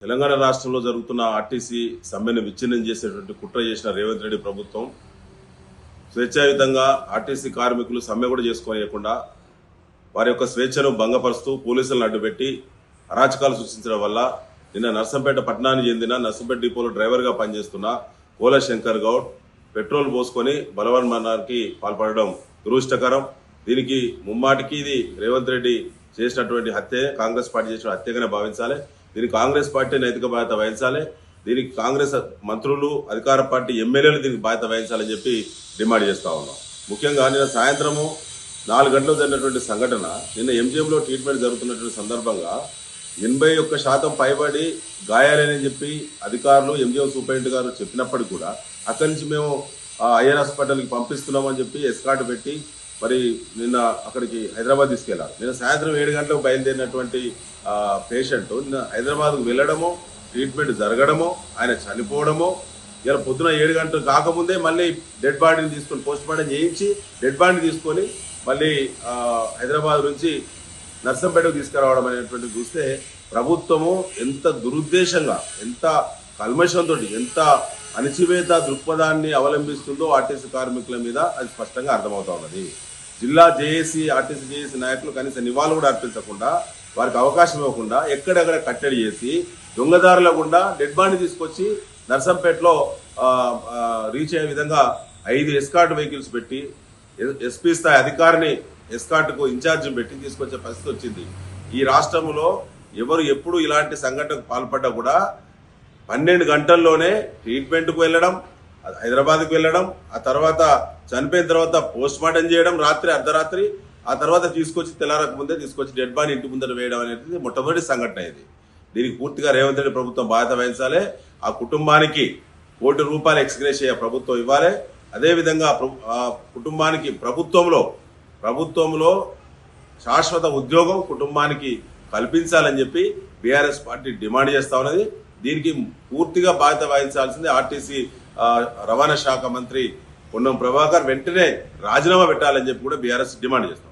తెలంగాణ రాష్ట్రంలో జరుగుతున్న ఆర్టీసీ సమ్మెను విచ్ఛిన్నం చేసేటువంటి కుట్ర చేసిన రేవంత్ రెడ్డి ప్రభుత్వం స్వేచ్ఛాయుతంగా ఆర్టీసీ కార్మికులు సమ్మె కూడా చేసుకోనియకుండా వారి యొక్క స్వేచ్ఛను భంగపరుస్తూ పోలీసులను అడ్డుపెట్టి అరాచకాలు సృష్టించడం వల్ల నిన్న నర్సంపేట పట్టణానికి చెందిన నర్సంపేట డిపోలో డ్రైవర్గా పనిచేస్తున్న కోల శంకర్ గౌడ్ పెట్రోల్ పోసుకొని బలవన్మరణానికి పాల్పడడం దురదృష్టకరం. దీనికి ముమ్మాటికి ఇది రేవంత్ రెడ్డి చేసినటువంటి హత్య, కాంగ్రెస్ పార్టీ చేసిన హత్యగానే భావించాలి. దీనికి కాంగ్రెస్ పార్టీ నైతిక బాధ్యత వహించాలి. దీనికి కాంగ్రెస్ మంత్రులు, అధికార పార్టీ ఎమ్మెల్యేలు దీనికి బాధ్యత వహించాలని చెప్పి డిమాండ్ చేస్తా ఉన్నాం. ముఖ్యంగా నిన్న సాయంత్రము 4 గంటలకు జరిగినటువంటి సంఘటన, నిన్న ఎంజిఎంలో ట్రీట్మెంట్ జరుగుతున్నటువంటి సందర్భంగా 81% పైబడి గాయాలని చెప్పి అధికారులు, ఎంజిఎం సూపరింటెండెంట్ గారు చెప్పినప్పటికీ కూడా అక్కడి నుంచి మేము ఐఆర్ హాస్పిటల్కి పంపిస్తున్నామని చెప్పి ఎస్కార్ట్ పెట్టి మరి నిన్న అక్కడికి హైదరాబాద్ తీసుకెళ్లారు. నిన్న సాయంత్రం 7 గంటలకు బయలుదేరినటువంటి పేషెంట్ నిన్న హైదరాబాద్కు వెళ్ళడమో, ట్రీట్మెంట్ జరగడమో, ఆయన చనిపోవడమో, ఇలా పొద్దున 7 గంటలు కాకముందే మళ్ళీ డెడ్ బాడీని తీసుకొని పోస్ట్ మార్టం చేయించి డెడ్ బాడీని తీసుకొని మళ్ళీ హైదరాబాద్ నుంచి నర్సంపేటకు తీసుకురావడం అనేటువంటిది చూస్తే ప్రభుత్వము ఎంత దురుద్దేశంగా, ఎంత కల్మషంతో, ఎంత అణచివేత దృక్పథాన్ని అవలంబిస్తుందో ఆర్టీసీ కార్మికుల మీద అది స్పష్టంగా అర్థమవుతా ఉన్నది. జిల్లా జేఏసీ, ఆర్టీసీ జేఏసీ నాయకులు కనీసం నివాళులు కూడా అర్పించకుండా, వారికి అవకాశం ఇవ్వకుండా ఎక్కడెక్కడ కట్టడి చేసి దొంగదారుల గుండా డెడ్ బాడీ తీసుకొచ్చి నర్సంపేటలో రీచ్ అయ్యే విధంగా 5 ఎస్కార్ట్ వెహికల్స్ పెట్టి ఎస్పీ స్థాయి అధికారిని ఎస్కార్ట్కు ఇన్ఛార్జ్ పెట్టి తీసుకొచ్చే పరిస్థితి వచ్చింది. ఈ రాష్ట్రంలో ఎవరు ఎప్పుడు ఇలాంటి సంఘటనకు పాల్పడ్డా కూడా 12 గంటల్లోనే ట్రీట్మెంట్కు వెళ్ళడం, హైదరాబాద్కు వెళ్ళడం, ఆ తర్వాత చనిపోయిన తర్వాత పోస్ట్ మార్టం చేయడం రాత్రి అర్ధరాత్రి, ఆ తర్వాత తీసుకొచ్చి తెల్లారక ముందే తీసుకొచ్చి డెడ్ బాడీ ఇంటి ముందర వేయడం అనేది మొట్టమొదటి సంఘటన ఇది. దీనికి పూర్తిగా రేవంత్ రెడ్డి ప్రభుత్వం బాధ్యత వహించాలి. ఆ కుటుంబానికి ₹1 కోటి ఎక్స్గ్రేషియా ప్రభుత్వం ఇవ్వాలి. అదేవిధంగా కుటుంబానికి ప్రభుత్వంలో శాశ్వత ఉద్యోగం కుటుంబానికి కల్పించాలని చెప్పి బీఆర్ఎస్ పార్టీ డిమాండ్ చేస్తా ఉన్నది. దీనికి పూర్తిగా బాధ్యత వహించాల్సింది ఆర్టీసీ రవాణా శాఖ మంత్రి పొన్నం ప్రభాకర్ వెంటనే రాజీనామా పెట్టాలని చెప్పి కూడా బీఆర్ఎస్ డిమాండ్ చేస్తాం.